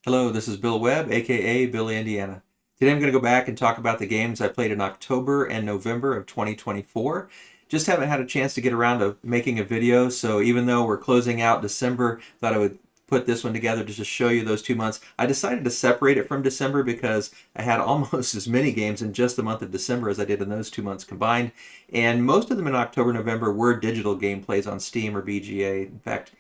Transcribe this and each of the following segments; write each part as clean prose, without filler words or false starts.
Hello, this is Bill Webb, aka Billy Indiana. Today I'm going to go back and talk about the games I played in October and November of 2024. Just haven't had a chance to get around to making a video, so even though we're closing out December, thought I would put this one together just to show you those 2 months. I decided to separate it from December because I had almost as many games in just the month of December as I did in those 2 months combined, and most of them in October and November were digital gameplays on Steam or BGA. In fact,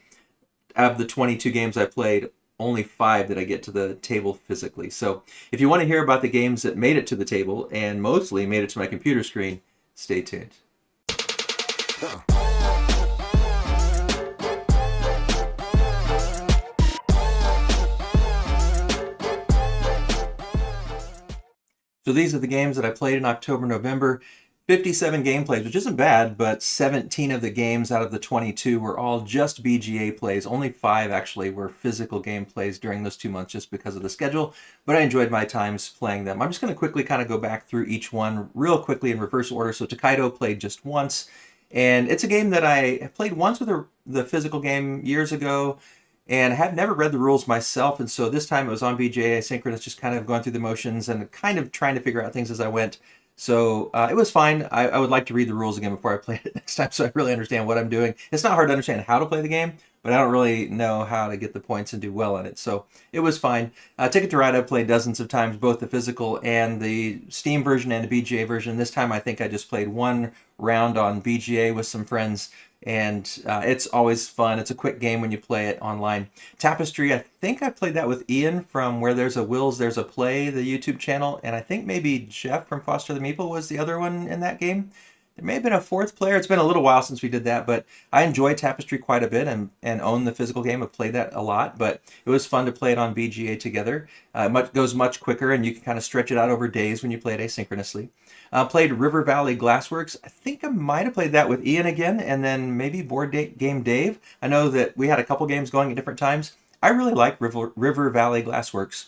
out of the 22 games I played, only 5 did I get to the table physically. So if you want to hear about the games that made it to the table and mostly made it to my computer screen, stay tuned. So these are the games that I played in October, November. 57 gameplays, which isn't bad, but 17 of the games out of the 22 were all just BGA plays. Only 5 actually were physical gameplays during those 2 months just because of the schedule, but I enjoyed my times playing them. I'm just going to quickly kind of go back through each one real quickly in reverse order. So Takedo played just once, and it's a game that I played once with the physical game years ago, and have never read the rules myself, and so this time it was on BGA asynchronous, just kind of going through the motions and kind of trying to figure out things as I went. So it was fine. I would like to read the rules again before I play it next time so I really understand what I'm doing. It's not hard to understand how to play the game, but I don't really know how to get the points and do well at it. So it was fine. Ticket to Ride I've played dozens of times, both the physical and the Steam version and the BGA version. This time I think I just played one round on BGA with some friends, and it's always fun. It's a quick game when you play it online. Tapestry, I think I played that with Ian from Where There's a Wills, There's a Play, the YouTube channel, and I think maybe Jeff from Foster the Meeple was the other one in that game. There may have been a fourth player. It's been a little while since we did that, but I enjoy Tapestry quite a bit and own the physical game. I've played that a lot, but it was fun to play it on BGA together. Goes much quicker, and you can kind of stretch it out over days when you play it asynchronously. Played River Valley Glassworks. I think I might have played that with Ian again, and then maybe Game Dave. I know that we had a couple games going at different times. I really like River Valley Glassworks.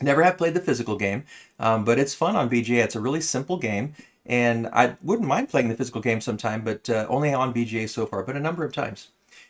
Never have played the physical game, but it's fun on BGA. It's a really simple game, and I wouldn't mind playing the physical game sometime, but only on BGA so far, but a number of times.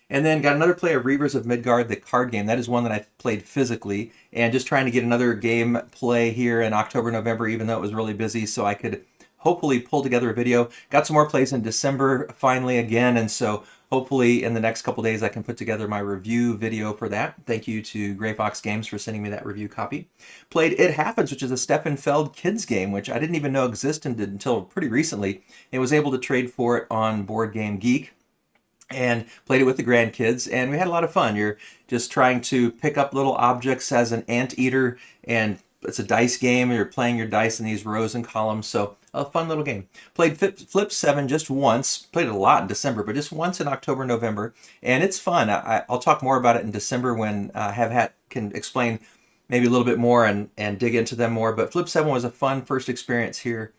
And then got another play of Reavers of Midgard, the card game. That is one that I played physically, and just trying to get another game play here in October, November, even though it was really busy, so I could hopefully pull together a video. Got some more plays in December finally again, and so hopefully in the next couple days I can put together my review video for that. Thank you to Gray Fox Games for sending me that review copy. Played It Happens, which is a Stefan Feld kids game, which I didn't even know existed until pretty recently, and was able to trade for it on BoardGamegeek, and played it with the grandkids, and we had a lot of fun. You're just trying to pick up little objects as an anteater, and it's a dice game. You're playing your dice in these rows and columns, so a fun little game. Played Flip 7 just once. Played it a lot in December, but just once in October, November, and it's fun. I'll talk more about it in December when can explain maybe a little bit more and dig into them more, but Flip 7 was a fun first experience here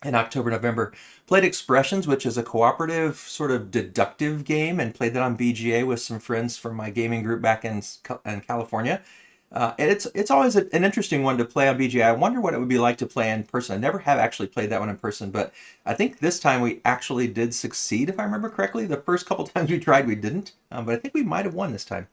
in October, November. Played Expressions, which is a cooperative sort of deductive game, and played that on BGA with some friends from my gaming group back in California. And it's always an interesting one to play on BGA. I wonder what it would be like to play in person. I never have actually played that one in person, but I think this time we actually did succeed, if I remember correctly. The first couple times we tried, we didn't, but I think we might have won this time.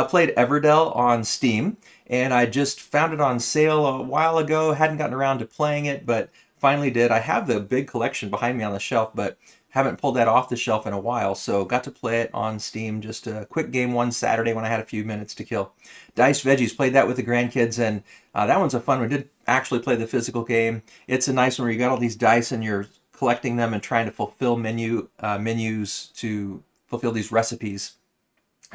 Played Everdell on Steam, and I just found it on sale a while ago. Hadn't gotten around to playing it, but finally did. I have the big collection behind me on the shelf, but haven't pulled that off the shelf in a while, so got to play it on Steam. Just a quick game one Saturday when I had a few minutes to kill. Diced Veggies, played that with the grandkids, and that one's a fun one. Did actually play the physical game. It's a nice one where you got all these dice and you're collecting them and trying to fulfill menus to fulfill these recipes.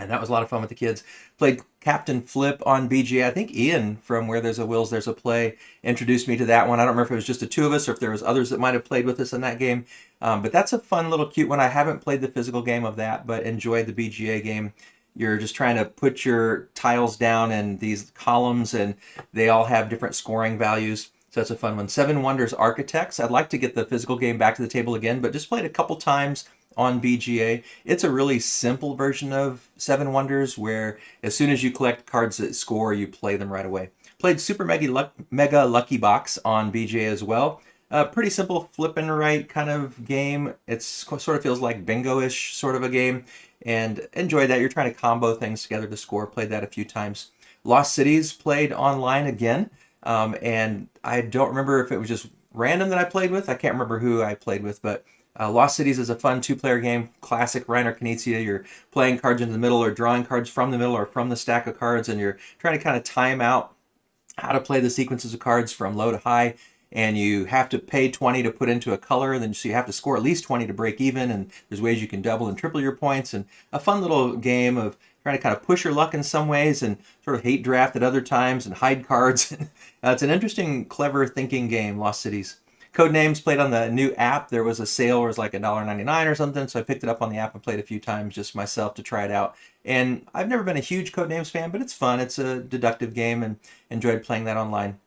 And that was a lot of fun with the kids. Played Captain Flip on BGA. I think Ian from Where There's a Wills, There's a Play introduced me to that one. I don't remember if it was just the two of us or if there was others that might have played with us in that game. But that's a fun little cute one. I haven't played the physical game of that, but enjoyed the BGA game. You're just trying to put your tiles down in these columns, and they all have different scoring values. So that's a fun one. Seven Wonders Architects. I'd like to get the physical game back to the table again, but just played a couple times on BGA. It's a really simple version of Seven Wonders where as soon as you collect cards that score, you play them right away. Played Super Mega Lucky Box on BGA as well. Pretty simple flip and right kind of game. It's sort of feels like bingo-ish sort of a game, and enjoyed that. You're trying to combo things together to score. Played that a few times. Lost Cities played online again, and I don't remember if it was just random that I played with. I can't remember who I played with, but Lost Cities is a fun two-player game. Classic Reiner Knizia. You're playing cards into the middle or drawing cards from the middle or from the stack of cards, and you're trying to kind of time out how to play the sequences of cards from low to high, and you have to pay 20 to put into a color, and then so you have to score at least 20 to break even, and there's ways you can double and triple your points, and a fun little game of trying to kind of push your luck in some ways and sort of hate draft at other times and hide cards. It's an interesting, clever thinking game, Lost Cities. Codenames played on the new app. There was a sale where it was like $1.99 or something, so I picked it up on the app and played a few times just myself to try it out. And I've never been a huge Codenames fan, but it's fun. It's a deductive game and enjoyed playing that online.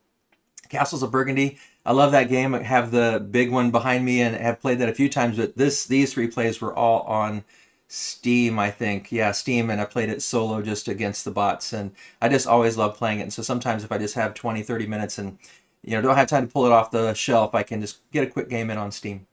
Castles of Burgundy. I love that game. I have the big one behind me and have played that a few times, but these three plays were all on Steam, I think. Yeah, Steam, and I played it solo just against the bots, and I just always love playing it. And so sometimes if I just have 20, 30 minutes and don't have time to pull it off the shelf, I can just get a quick game in on Steam.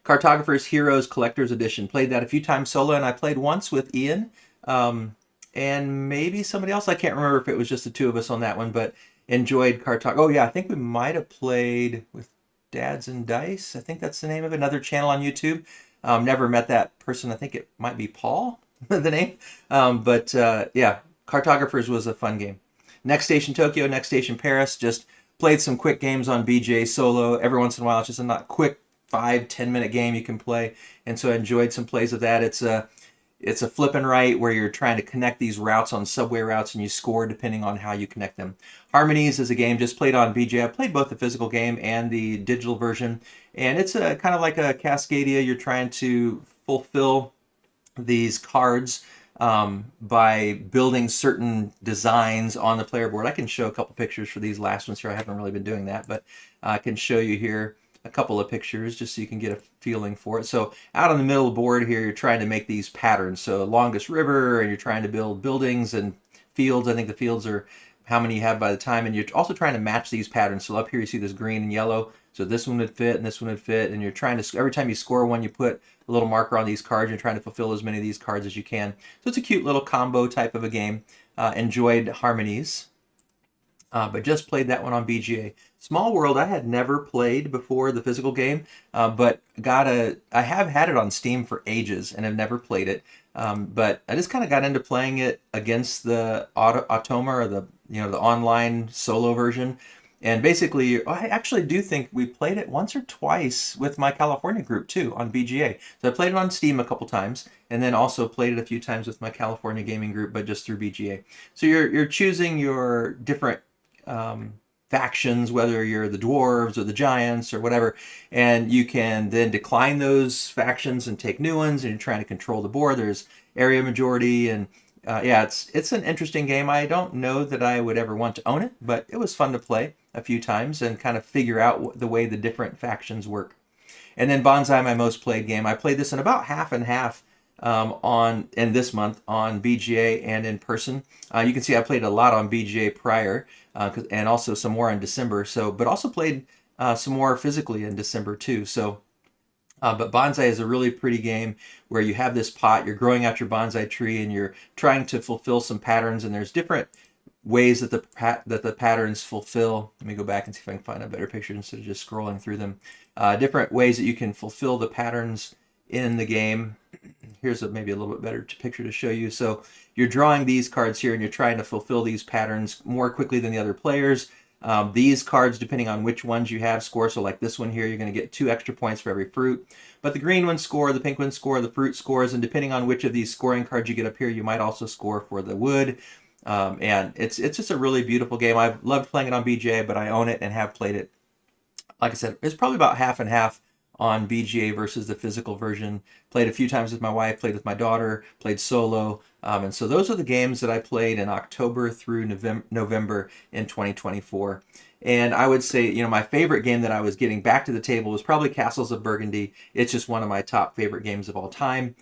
Cartographer's Heroes Collector's Edition. Played that a few times solo, and I played once with Ian, and maybe somebody else. I can't remember if it was just the two of us on that one, but enjoyed Cartog. Oh yeah, I think we might have played with Dads and Dice. I think that's the name of another channel on YouTube. Never met that person. I think it might be Paul, the name. But yeah, Cartographers was a fun game. Next Station Tokyo, Next Station Paris. Just played some quick games on BJ solo. Every once in a while, it's just a not quick 5-10 minute game you can play, and so I enjoyed some plays of that. It's a flip and right where you're trying to connect these routes on subway routes, and you score depending on how you connect them. Harmonies is a game just played on BJ. I played both the physical game and the digital version, and it's a kind of like a Cascadia. You're trying to fulfill these cards by building certain designs on the player board. I can show a couple pictures for these last ones here. I haven't really been doing that, but I can show you here a couple of pictures just so you can get a feeling for it. So out on the middle of the board here, you're trying to make these patterns. So longest river, and you're trying to build buildings and fields. I think the fields are how many you have by the time, and you're also trying to match these patterns. So up here you see this green and yellow. So this one would fit and this one would fit, and you're trying to, every time you score one, you put a little marker on these cards. You're trying to fulfill as many of these cards as you can. So it's a cute little combo type of a game. Enjoyed Harmonies. But just played that one on BGA. Small World I had never played before the physical game, but I have had it on Steam for ages and have never played it. But I just kind of got into playing it against the Automa, or the online solo version. And basically, I actually do think we played it once or twice with my California group too on BGA. So I played it on Steam a couple times, and then also played it a few times with my California gaming group, but just through BGA. So you're choosing your different factions, whether you're the dwarves or the giants or whatever, and you can then decline those factions and take new ones, and you're trying to control the board. There's area majority, and yeah, it's an interesting game. I don't know that I would ever want to own it, but it was fun to play a few times and kind of figure out the way the different factions work. And then Bonsai, my most played game. I played this in about half and half in this month on BGA and in person. You can see I played a lot on BGA prior, and also some more in December. So, but also played some more physically in December too. So, but Bonsai is a really pretty game where you have this pot, you're growing out your bonsai tree, and you're trying to fulfill some patterns. And there's different ways that the patterns fulfill. Let me go back and see if I can find a better picture instead of just scrolling through them. Different ways that you can fulfill the patterns in the game. Here's maybe a little bit better picture to show you. So you're drawing these cards here, and you're trying to fulfill these patterns more quickly than the other players. These cards, depending on which ones you have, score. So like this one here, you're going to get 2 extra points for every fruit. But the green ones score, the pink ones score, the fruit scores, and depending on which of these scoring cards you get up here, you might also score for the wood. And it's just a really beautiful game. I've loved playing it on BGA, but I own it and have played it. Like I said, it's probably about half and half on BGA versus the physical version. Played a few times with my wife, played with my daughter, played solo. And so those are the games that I played in October through November in 2024. And I would say, my favorite game that I was getting back to the table was probably Castles of Burgundy. It's just one of my top favorite games of all time.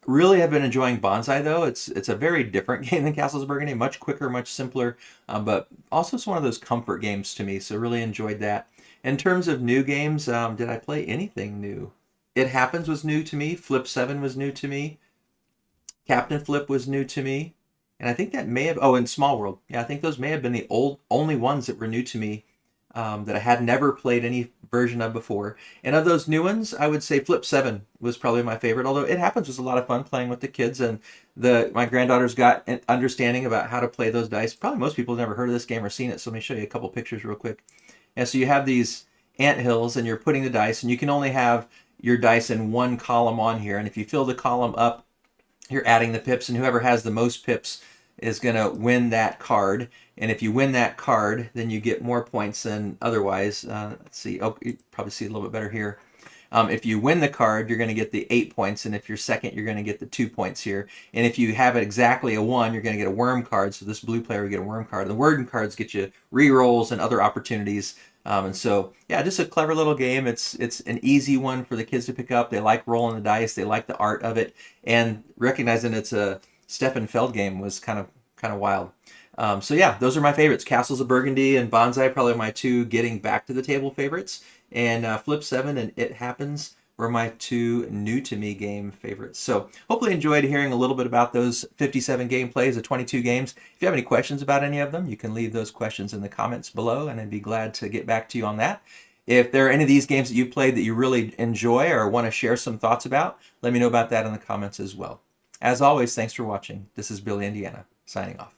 Really have been enjoying Bonsai though. It's a very different game than Castles of Burgundy, much quicker, much simpler, but also it's one of those comfort games to me. So really enjoyed that. In terms of new games, did I play anything new? It Happens was new to me. Flip 7 was new to me. Captain Flip was new to me. And I think that may have, oh, and Small World. Yeah, I think those may have been the only ones that were new to me, that I had never played any version of before. And of those new ones, I would say Flip 7 was probably my favorite, although It Happens was a lot of fun playing with the kids. And my granddaughter's got an understanding about how to play those dice. Probably most people have never heard of this game or seen it, so let me show you a couple pictures real quick. And so you have these ant hills, and you're putting the dice, and you can only have your dice in one column on here. And if you fill the column up, you're adding the pips, and whoever has the most pips is going to win that card. And if you win that card, then you get more points than otherwise. Let's see. Oh, you probably see a little bit better here. If you win the card, you're going to get the 8 points, and if you're second, you're going to get the 2 points here. And if you have it exactly a 1, you're going to get a worm card. So this blue player will get a worm card. The worm cards get you re-rolls and other opportunities. And so, yeah, just a clever little game. It's an easy one for the kids to pick up. They like rolling the dice. They like the art of it, and recognizing it's a Stefan Feld game was kind of wild. So yeah, those are my favorites. Castles of Burgundy and Bonsai, probably my two getting back to the table favorites. And Flip 7 and It Happens were my two new to me game favorites. So hopefully enjoyed hearing a little bit about those 57 gameplays of 22 games. If you have any questions about any of them, you can leave those questions in the comments below, and I'd be glad to get back to you on that. If there are any of these games that you played that you really enjoy or want to share some thoughts about, let me know about that in the comments as well. As always, thanks for watching. This is Billy Indiana, signing off.